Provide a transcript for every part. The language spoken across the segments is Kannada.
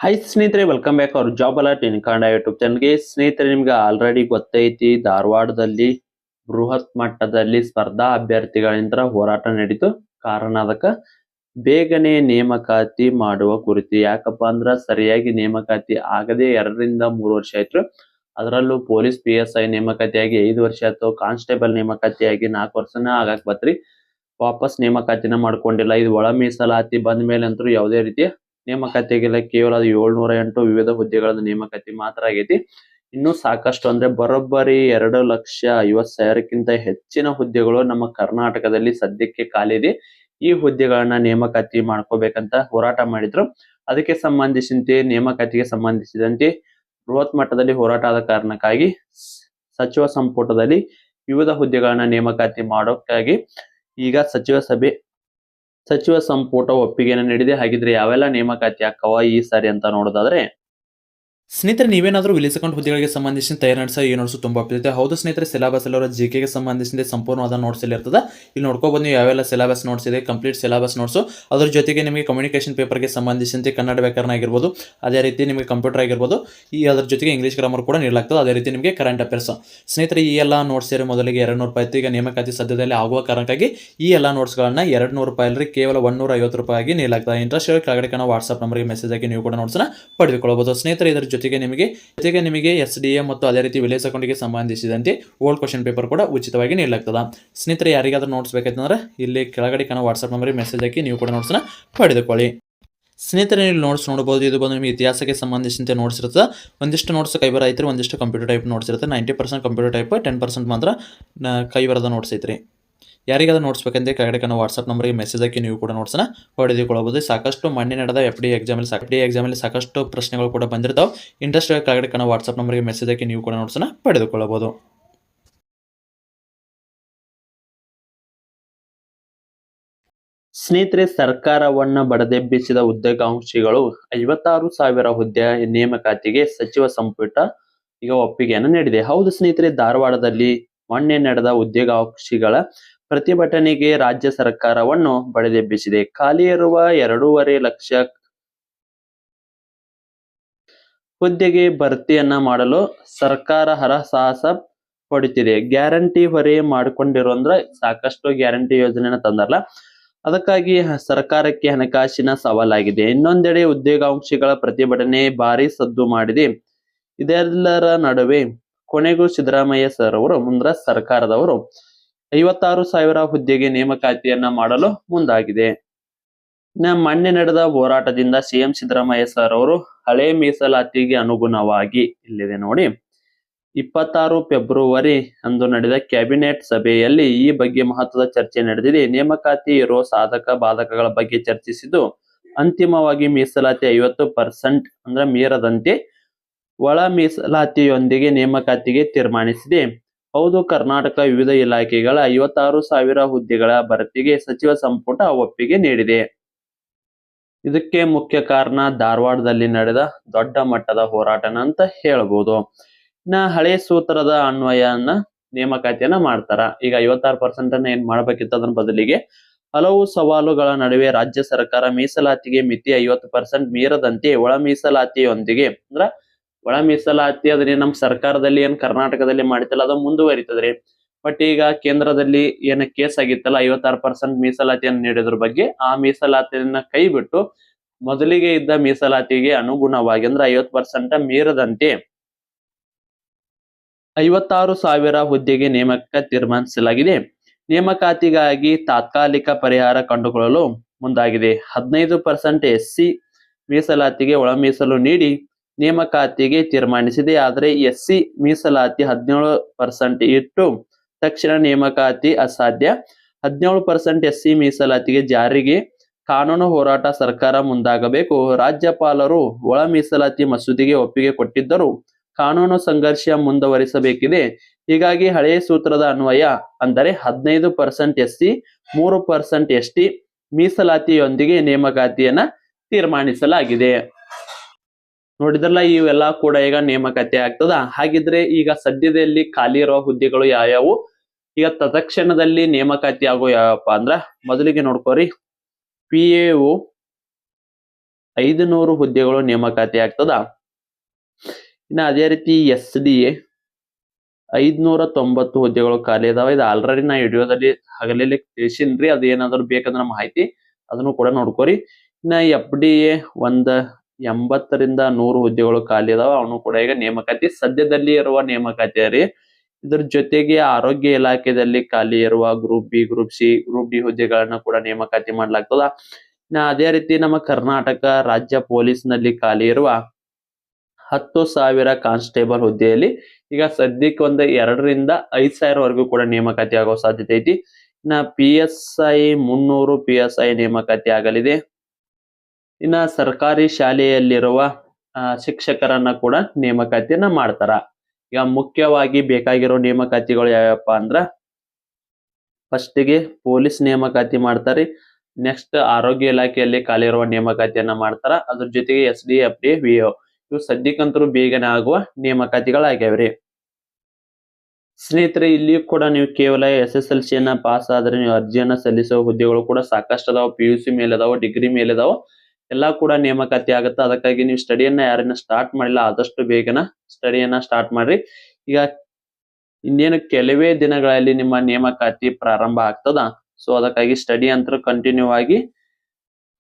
ಹಾಯ್ ಸ್ನೇಹಿತರೆ, ವೆಲ್ಕಮ್ ಬ್ಯಾಕ್ ಅವ್ರ ಜಾಬ್ ಅಲರ್ಟ್ ಇನ್ ಕನ್ನಡ ಯೂಟ್ಯೂಬ್ ಚಾನಲ್ಗೆ. ಸ್ನೇಹಿತರೆ, ನಿಮ್ಗೆ ಆಲ್ರೆಡಿ ಗೊತ್ತೈತಿ, ಧಾರವಾಡದಲ್ಲಿ ಬೃಹತ್ ಮಟ್ಟದಲ್ಲಿ ಸ್ಪರ್ಧಾ ಅಭ್ಯರ್ಥಿಗಳಿಂದ ಹೋರಾಟ ನಡೀತು. ಕಾರಣ ಅದಕ್ಕ ಬೇಗನೆ ನೇಮಕಾತಿ ಮಾಡುವ ಕುರಿತು. ಯಾಕಪ್ಪ ಅಂದ್ರ ಸರಿಯಾಗಿ ನೇಮಕಾತಿ ಆಗದೆ 2 ರಿಂದ 3 ವರ್ಷ ಆಯ್ತು. ಅದರಲ್ಲೂ ಪೊಲೀಸ್ PSI ನೇಮಕಾತಿಯಾಗಿ 5 ವರ್ಷ ಆಯ್ತು. ಕಾನ್ಸ್ಟೇಬಲ್ ನೇಮಕಾತಿಯಾಗಿ 4 ವರ್ಷನ ಆಗಾಕ್ ಬತ್ರಿ. ವಾಪಸ್ ನೇಮಕಾತಿನ ಮಾಡ್ಕೊಂಡಿಲ್ಲ. ಇದು ಒಳ ಮೀಸಲಾತಿ ಬಂದ ಮೇಲೆ ಅಂತೂ ಯಾವುದೇ ರೀತಿಯ ನೇಮಕಾತಿ ಆಗಿಲ್ಲ. ಕೇವಲ 708 ವಿವಿಧ ಹುದ್ದೆಗಳ ನೇಮಕಾತಿ ಮಾತ್ರ ಆಗೈತಿ. ಇನ್ನೂ ಸಾಕಷ್ಟು ಅಂದ್ರೆ ಬರೋಬ್ಬರಿ 2,50,000ಕ್ಕಿಂತ ಹೆಚ್ಚಿನ ಹುದ್ದೆಗಳು ನಮ್ಮ ಕರ್ನಾಟಕದಲ್ಲಿ ಸದ್ಯಕ್ಕೆ ಖಾಲಿ ಇದೆ. ಈ ಹುದ್ದೆಗಳನ್ನ ನೇಮಕಾತಿ ಮಾಡ್ಕೋಬೇಕಂತ ಹೋರಾಟ ಮಾಡಿದ್ರು. ಅದಕ್ಕೆ ಸಂಬಂಧಿಸಿದಂತೆ ನೇಮಕಾತಿಗೆ ಸಂಬಂಧಿಸಿದಂತೆ ಬೃಹತ್ ಮಟ್ಟದಲ್ಲಿ ಹೋರಾಟ ಆದ ಕಾರಣಕ್ಕಾಗಿ ಸಚಿವ ಸಂಪುಟದಲ್ಲಿ ವಿವಿಧ ಹುದ್ದೆಗಳನ್ನ ನೇಮಕಾತಿ ಮಾಡೋಕ್ಕಾಗಿ ಈಗ ಸಚಿವ ಸಂಪುಟ ಒಪ್ಪಿಗೆಯನ್ನು ನೀಡಿದೆ. ಹಾಗಿದ್ರೆ ಯಾವೆಲ್ಲ ನೇಮಕಾತಿ ಆಕ್ಕವ ಈ ಸಾರಿ ಅಂತ ನೋಡೋದಾದ್ರೆ, ಸ್ನೇಹಿತರೆ, ನೀವೇನಾದರೂ ವಿಲೇಜ್ ಅಕೌಂಟ್ ಹುದ್ದೆಗಳಿಗೆ ಸಂಬಂಧಿಸಿದ ತಯಾರು ನಡೆಸೋ ಈ ನೋಟ್ಸ್ ತುಂಬ ಅಪ್ಡೇಟ್. ಹೌದು ಸ್ನೇಹಿತರೆ, ಸಿಲೆಬಸ್ ಎಲ್ಲ GK ಸಂಬಂಧಿಸಿದ ಸಂಪೂರ್ಣವಾದ ನೋಟ್ಸ್ ಇಲ್ಲಿ ಇರ್ತದೆ. ಇಲ್ಲಿ ನೋಡ್ಕೋಬಹುದು ನೀವು ಯಾವೆಲ್ಲ ಸಿಲೆಬಸ್ ನೋಟ್ಸ್ ಇದೆ, ಕಂಪ್ಲೀಟ್ ಸಿಲೆಬಸ್ ನೋಟ್ಸು. ಅದ್ರ ಜೊತೆಗೆ ನಿಮಗೆ ಕಮ್ಯುನಿಕೇಷನ್ ಪೇಪರ್ಗೆ ಸಂಬಂಧಿಸಿದಂತೆ ಕನ್ನಡ ವ್ಯಾಕರಣ ಆಗಿರ್ಬೋದು, ಅದೇ ರೀತಿ ನಿಮಗೆ ಕಂಪ್ಯೂಟರ್ ಆಗಿರ್ಬೋದು, ಅದ್ರ ಜೊತೆಗೆ ಇಂಗ್ಲೀಷ್ ಗ್ರಾಮರ್ ಕೂಡ ನೀಡಲಾಗ್ತದೆ. ಅದೇ ರೀತಿ ನಿಮಗೆ ಕರೆಂಟ್ ಅಫೇರ್ಸ್. ಸ್ನೇಹಿತರೆ, ಈ ಎಲ್ಲ ನೋಟ್ಸ್ ಸೇರಿ ಮೊದಲಿಗೆ 200 ರೂಪಾಯಿ ಇತ್ತು. ಈಗ ನೇಮಕಾತಿ ಸದ್ಯದಲ್ಲಿ ಆಗುವ ಕಾರಣಕ್ಕಾಗಿ ಈ ಎಲ್ಲ ನೋಟ್ಸ್ಗಳನ್ನ 200 ರೂಪಾಯಿ ಕೇವಲ 150 ರೂಪಾಯಿ ನೀಡಲಾಗ್ತದೆ. ಇಂಟ್ರೆಸ್ಟ್ ಕೆಳಗಡೆ ಕಾಣೋ ವಾಟ್ಸ್ಆಪ್ ನಂಬರ್ಗೆ ಮೆಸೇಜ್ ಹಾಕಿ ನೀವು ಕೂಡ ನೋಟ್ಸ್ನ ಪಡೆದುಕೊಳ್ಳಬಹುದು. ಸ್ನೇಹಿತರೆ, ಇದರ ಜೊತೆಗೆ ನಿಮಗೆ SDA ಮತ್ತು ಅದೇ ರೀತಿ ವಿಲೇಜ್ ಅಕೌಂಟ್ಗೆ ಸಂಬಂಧಿಸಿದಂತೆ ಓಲ್ಡ್ ಕ್ವಶನ್ ಪೇಪರ್ ಕೂಡ ಉಚಿತವಾಗಿ ನೀಡಲಾಗ್ತದೆ. ಸ್ನೇಹಿತರೆ, ಯಾರಿಗಾದ್ರೂ ನೋಟ್ಸ್ ಬೇಕಂತಂದ್ರೆ ಇಲ್ಲಿ ಕೆಳಗಡೆ ಕಾಣೋ ವಾಟ್ಸ್ಆಪ್ ನಂಬರ್ಗೆ ಮೆಸೇಜ್ ಹಾಕಿ ನೀವು ಕೂಡ ನೋಟ್ಸ್ನ ಪಡೆದುಕೊಳ್ಳಿ. ಸ್ನೇಹಿತರೆ, ಇಲ್ಲಿ ನೋಟ್ಸ್ ನೋಡಬಹುದು. ಇದು ಬಂದು ನಿಮಗೆ ಇತಿಹಾಸಕ್ಕೆ ಸಂಬಂಧಿಸಿದಂತೆ ನೋಟ್ಸ್ ಇರುತ್ತೆ. ಒಂದಿಷ್ಟು ನೋಟ್ಸ್ ಕೈಬರ ಐತ್ರಿ, ಒಂದಿಷ್ಟು ಕಂಪ್ಯೂಟರ್ ಟೈಪ್ ನೋಟ್ಸ್ ಇರುತ್ತೆ. 90% ಕಂಪ್ಯೂಟರ್ ಟೈಪ್, 10% ಮಾತ್ರ ಕೈಬರದ ನೋಟ್ಸ್ ಐತ್ರಿ. ಯಾರಿಗಾದ್ರೂ ನೋಟ್ಸ್ ಬೇಕಂದ್ರೆ ಕೆಳಗಡೆ ಕಾಣೋ ವಾಟ್ಸ್ಆಪ್ ನಂಬರ್ಗೆ ಮೆಸೇಜ್ ಹಾಕಿ ನೀವು ಕೂಡ ನೋಟ್ಸ್ನ ಪಡೆದುಕೊಳ್ಳಬಹುದು. ಸಾಕಷ್ಟು ಮೊನ್ನೆ ನಡೆದ FD ಎಕ್ಸಾಮಲ್ಲಿ ಸಾಕಷ್ಟು ಪ್ರಶ್ನೆಗಳು ಕೂಡ ಬಂದಿರ್ತಾವೆ. ಇಂಟ್ರೆಸ್ಟ್ ಕೆಳಗಡೆ ಕಾಣೋ ವಾಟ್ಸ್ಆಪ್ ನಂಬರ್ಗೆ ಮೆಸೇಜ್ ಹಾಕಿ ನೀವು ಕೂಡ ನೋಟ್ಸ್ನ ಪಡೆದುಕೊಳ್ಳಬಹುದು. ಸ್ನೇಹಿತರೆ, ಸರ್ಕಾರವನ್ನ ಬಡದೆಬ್ಬಿಸಿದ ಉದ್ಯೋಗಾಕಾಂಕ್ಷಿಗಳು 56,000 ಹುದ್ದೆ ನೇಮಕಾತಿಗೆ ಸಚಿವ ಸಂಪುಟ ಈಗ ಒಪ್ಪಿಗೆಯನ್ನು ನೀಡಿದೆ. ಹೌದು ಸ್ನೇಹಿತರೆ, ಧಾರವಾಡದಲ್ಲಿ ಮೊನ್ನೆ ನಡೆದ ಉದ್ಯೋಗಾಕಾಂಕ್ಷಿಗಳ ಪ್ರತಿಭಟನೆಗೆ ರಾಜ್ಯ ಸರ್ಕಾರವನ್ನು ಬಡದೆಬ್ಬಿಸಿದೆ. ಖಾಲಿ ಇರುವ 2.5 ಲಕ್ಷ ಹುದ್ದೆಗೆ ಭರ್ತಿಯನ್ನ ಮಾಡಲು ಸರ್ಕಾರ ಹರಸಾಹಸ ಪಡುತ್ತಿದೆ. ಗ್ಯಾರಂಟಿ ಹೊರೆ ಮಾಡಿಕೊಂಡಿರೋ ಅಂದ್ರೆ ಸಾಕಷ್ಟು ಗ್ಯಾರಂಟಿ ಯೋಜನೆನ ತಂದರಲ್ಲ, ಅದಕ್ಕಾಗಿ ಸರ್ಕಾರಕ್ಕೆ ಹಣಕಾಸಿನ ಸವಾಲಾಗಿದೆ. ಇನ್ನೊಂದೆಡೆ ಉದ್ಯೋಗಾಕಾಂಕ್ಷಿಗಳ ಪ್ರತಿಭಟನೆ ಭಾರಿ ಸದ್ದು ಮಾಡಿದೆ. ಇದೆಲ್ಲರ ನಡುವೆ ಕೊನೆಗೂ ಸಿದ್ದರಾಮಯ್ಯ ಸರ್ ಅವರು ಸರ್ಕಾರದವರು 56,000 ಹುದ್ದೆಗೆ ನೇಮಕಾತಿಯನ್ನ ಮಾಡಲು ಮುಂದಾಗಿದೆ. ಮೊನ್ನೆ ನಡೆದ ಹೋರಾಟದಿಂದ CM ಸಿದ್ದರಾಮಯ್ಯ ಸರ್ ಅವರು ಹಳೆ ಮೀಸಲಾತಿಗೆ ಅನುಗುಣವಾಗಿ ಇಲ್ಲಿದೆ ನೋಡಿ, 26 ಫೆಬ್ರವರಿ ಅಂದು ನಡೆದ ಕ್ಯಾಬಿನೆಟ್ ಸಭೆಯಲ್ಲಿ ಈ ಬಗ್ಗೆ ಮಹತ್ವದ ಚರ್ಚೆ ನಡೆದಿದೆ. ನೇಮಕಾತಿ ಇರೋ ಸಾಧಕ ಬಾಧಕಗಳ ಬಗ್ಗೆ ಚರ್ಚಿಸಿದ್ದು ಅಂತಿಮವಾಗಿ ಮೀಸಲಾತಿ 50% ಅಂದ್ರೆ ಮೀರದಂತೆ ಒಳ ಮೀಸಲಾತಿಯೊಂದಿಗೆ ನೇಮಕಾತಿಗೆ ತೀರ್ಮಾನಿಸಿದೆ. ಹೌದು, ಕರ್ನಾಟಕ ವಿವಿಧ ಇಲಾಖೆಗಳ 56,000 ಹುದ್ದೆಗಳ ಭರ್ತಿಗೆ ಸಚಿವ ಸಂಪುಟ ಒಪ್ಪಿಗೆ ನೀಡಿದೆ. ಇದಕ್ಕೆ ಮುಖ್ಯ ಕಾರಣ ಧಾರವಾಡದಲ್ಲಿ ನಡೆದ ದೊಡ್ಡ ಮಟ್ಟದ ಹೋರಾಟನ ಅಂತ ಹೇಳ್ಬೋದು. ಹಳೆ ಸೂತ್ರದ ಅನ್ವಯನ ನೇಮಕಾತಿಯನ್ನ ಮಾಡ್ತಾರ. ಈಗ 56% ಅನ್ನ ಏನ್ ಮಾಡ್ಬೇಕಿತ್ತು, ಅದರ ಬದಲಿಗೆ ಹಲವು ಸವಾಲುಗಳ ನಡುವೆ ರಾಜ್ಯ ಸರ್ಕಾರ ಮೀಸಲಾತಿಗೆ ಮಿತಿ 50% ಮೀರದಂತೆ ಒಳ ಮೀಸಲಾತಿಯೊಂದಿಗೆ ಅಂದ್ರ ಒಳ ಮೀಸಲಾತಿ ಅದನ್ನ ನಮ್ ಸರ್ಕಾರದಲ್ಲಿ ಏನ್ ಕರ್ನಾಟಕದಲ್ಲಿ ಮಾಡಿತಲ್ಲ ಅದು ಮುಂದುವರಿತದ್ರಿ. ಬಟ್ ಈಗ ಕೇಂದ್ರದಲ್ಲಿ ಏನ ಕೇಸ್ ಆಗಿತ್ತಲ್ಲ 56% ಮೀಸಲಾತಿಯನ್ನು ನೀಡೋದ್ರ ಬಗ್ಗೆ, ಆ ಮೀಸಲಾತಿಯನ್ನ ಕೈ ಬಿಟ್ಟು ಮೊದಲಿಗೆ ಇದ್ದ ಮೀಸಲಾತಿಗೆ ಅನುಗುಣವಾಗಿ ಅಂದ್ರೆ 50% ಮೀರದಂತೆ 56,000 ಹುದ್ದೆಗೆ ನೇಮಕ ತೀರ್ಮಾನಿಸಲಾಗಿದೆ. ನೇಮಕಾತಿಗಾಗಿ ತಾತ್ಕಾಲಿಕ ಪರಿಹಾರ ಕಂಡುಕೊಳ್ಳಲು ಮುಂದಾಗಿದೆ. 15% SC ಮೀಸಲಾತಿಗೆ ಒಳ ಮೀಸಲು ನೀಡಿ ನೇಮಕಾತಿಗೆ ತೀರ್ಮಾನಿಸಿದೆ. ಆದರೆ SC ಮೀಸಲಾತಿ 17% ಇಟ್ಟು ತಕ್ಷಣ ನೇಮಕಾತಿ ಅಸಾಧ್ಯ. 17% SC ಮೀಸಲಾತಿಗೆ ಜಾರಿಗೆ ಕಾನೂನು ಹೋರಾಟ ಸರ್ಕಾರ ಮುಂದಾಗಬೇಕು. ರಾಜ್ಯಪಾಲರು ಒಳ ಮೀಸಲಾತಿ ಮಸೂದೆಗೆ ಒಪ್ಪಿಗೆ ಕೊಟ್ಟಿದ್ದರೂ ಕಾನೂನು ಸಂಘರ್ಷ ಮುಂದುವರಿಸಬೇಕಿದೆ. ಹೀಗಾಗಿ ಹಳೆಯ ಸೂತ್ರದ ಅನ್ವಯ ಅಂದರೆ 15% SC 3% ST ಮೀಸಲಾತಿಯೊಂದಿಗೆ ನೇಮಕಾತಿಯನ್ನ ತೀರ್ಮಾನಿಸಲಾಗಿದೆ. ನೋಡಿದ್ರಲ್ಲ, ಇವೆಲ್ಲ ಕೂಡ ಈಗ ನೇಮಕಾತಿ ಆಗ್ತದ. ಹಾಗಿದ್ರೆ ಈಗ ಸದ್ಯದಲ್ಲಿ ಖಾಲಿ ಇರುವ ಹುದ್ದೆಗಳು ಯಾವ್ಯಾವು, ಈಗ ತತ್ಕ್ಷಣದಲ್ಲಿ ನೇಮಕಾತಿ ಆಗೋ ಯಾವಪ್ಪ ಅಂದ್ರ ಮೊದಲಿಗೆ ನೋಡ್ಕೋರಿ, PAO 500 ಹುದ್ದೆಗಳು ನೇಮಕಾತಿ ಆಗ್ತದ. ಇನ್ನ ಅದೇ ರೀತಿ SDA 590 ಹುದ್ದೆಗಳು ಖಾಲಿ ಇದಾವ. ಇದು ಆಲ್ರೆಡಿ ನಾ ವಿಡಿಯೋದಲ್ಲಿ ಹಗಲಲ್ಲಿ ತಿಳಿಸಿನ್ರಿ. ಅದು ಏನಾದ್ರು ಬೇಕಂದ್ರ ಮಾಹಿತಿ ಅದನ್ನು ಕೂಡ ನೋಡ್ಕೋರಿ. ಇನ್ನ FDA 80ರಿಂದ 100 ಹುದ್ದೆಗಳು ಖಾಲಿ ಇದಾವ. ಅವನು ಕೂಡ ಈಗ ನೇಮಕಾತಿ ಸದ್ಯದಲ್ಲಿ ಇರುವ ನೇಮಕಾತಿ ರೀ. ಇದ್ರ ಜೊತೆಗೆ ಆರೋಗ್ಯ ಇಲಾಖೆಯಲ್ಲಿ ಖಾಲಿ ಇರುವ group B, group C, group D ಹುದ್ದೆಗಳನ್ನ ಕೂಡ ನೇಮಕಾತಿ ಮಾಡ್ಲಾಗ್ತದ. ಇನ್ನ ಅದೇ ರೀತಿ ನಮ್ಮ ಕರ್ನಾಟಕ ರಾಜ್ಯ ಪೊಲೀಸ್ ನಲ್ಲಿ ಖಾಲಿ ಇರುವ 10,000 ಕಾನ್ಸ್ಟೇಬಲ್ ಹುದ್ದೆಯಲ್ಲಿ ಈಗ ಸದ್ಯಕ್ಕೆ 2,000ರಿಂದ 5,000 ವರೆಗೂ ಕೂಡ ನೇಮಕಾತಿ ಆಗೋ ಸಾಧ್ಯತೆ ಐತಿ. ಇನ್ನ PSI 300 PSI ನೇಮಕಾತಿ ಆಗಲಿದೆ. ಇನ್ನ ಸರ್ಕಾರಿ ಶಾಲೆಯಲ್ಲಿರುವ ಶಿಕ್ಷಕರನ್ನ ಕೂಡ ನೇಮಕಾತಿಯನ್ನ ಮಾಡ್ತಾರ. ಈಗ ಮುಖ್ಯವಾಗಿ ಬೇಕಾಗಿರೋ ನೇಮಕಾತಿಗಳು ಯಾವ್ಯಾವಪ್ಪ ಅಂದ್ರ ಫಸ್ಟಿಗೆ ಪೊಲೀಸ್ ನೇಮಕಾತಿ ಮಾಡ್ತಾರೆ. ನೆಕ್ಸ್ಟ್ ಆರೋಗ್ಯ ಇಲಾಖೆಯಲ್ಲಿ ಖಾಲಿ ಇರುವ ನೇಮಕಾತಿಯನ್ನ ಮಾಡ್ತಾರ. ಅದ್ರ ಜೊತೆಗೆ SDA, FDA, VO ಇವು ಸದ್ಯಕ್ಕಂತರೂ ಬೇಗನೆ ಆಗುವ ನೇಮಕಾತಿಗಳಾಗ್ಯಾವ್ರಿ. ಸ್ನೇಹಿತರೆ, ಇಲ್ಲಿಯೂ ಕೂಡ ನೀವು ಕೇವಲ SSLC ಯನ್ನ ಪಾಸ್ ಆದ್ರೆ ನೀವು ಅರ್ಜಿಯನ್ನ ಸಲ್ಲಿಸುವ ಹುದ್ದೆಗಳು ಕೂಡ ಸಾಕಷ್ಟು ಅದಾವ. PUC ಮೇಲೆ ಅದಾವ, ಡಿಗ್ರಿ ಮೇಲೆ ಅದಾವ, ಎಲ್ಲಾ ಕೂಡ ನೇಮಕಾತಿ ಆಗುತ್ತೆ. ಅದಕ್ಕಾಗಿ ನೀವು ಸ್ಟಡಿಯನ್ನ ಯಾರನ್ನ ಸ್ಟಾರ್ಟ್ ಮಾಡಿಲ್ಲ ಆದಷ್ಟು ಬೇಗನ ಸ್ಟಡಿಯನ್ನ ಸ್ಟಾರ್ಟ್ ಮಾಡ್ರಿ. ಈಗ ಇನ್ನೇನು ಕೆಲವೇ ದಿನಗಳಲ್ಲಿ ನಿಮ್ಮ ನೇಮಕಾತಿ ಪ್ರಾರಂಭ ಆಗ್ತದ. ಸೊ ಅದಕ್ಕಾಗಿ ಸ್ಟಡಿ ಅಂತೂ ಕಂಟಿನ್ಯೂ ಆಗಿ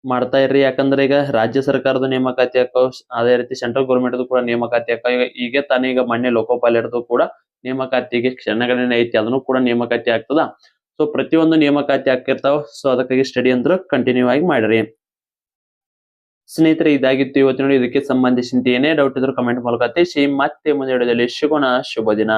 ಮಾಡ್ತಾ ಇರ್ರಿ. ಯಾಕಂದ್ರೆ ಈಗ ರಾಜ್ಯ ಸರ್ಕಾರದ ನೇಮಕಾತಿ ಹಾಕೋ, ಅದೇ ರೀತಿ ಸೆಂಟ್ರಲ್ ಗೌರ್ಮೆಂಟ್ ಕೂಡ ನೇಮಕಾತಿ ಹಾಕೋ. ಈಗ ತಾನೇ ಮೊನ್ನೆ ಲೋಕೋಪಾಲಯದ್ದು ಕೂಡ ನೇಮಕಾತಿಗೆ ಕ್ಷಣಗಣನೆ ಐತಿ, ಅದನ್ನು ಕೂಡ ನೇಮಕಾತಿ ಆಗ್ತದ. ಸೊ ಪ್ರತಿಯೊಂದು ನೇಮಕಾತಿ ಆಗ್ತಿರ್ತಾವ. ಸೊ ಅದಕ್ಕಾಗಿ ಸ್ಟಡಿ ಅಂತೂ ಕಂಟಿನ್ಯೂ ಆಗಿ ಮಾಡ್ರಿ. ಸ್ನೇಹಿತರೆ, ಇದಾಗಿತ್ತು ಇವತ್ತಿನ. ಇದಕ್ಕೆ ಸಂಬಂಧಿಸಿದ ಏನೇ ಡೌಟ್ ಇದ್ರು ಕಮೆಂಟ್ ಮೂಲಕ ತಿಳಿಸಿ. ಮತ್ತೆ ಮುಂದೆ ವಿಡಿಯೋದಲ್ಲಿ ಸಿಗೋಣ. ಶುಭ ದಿನ.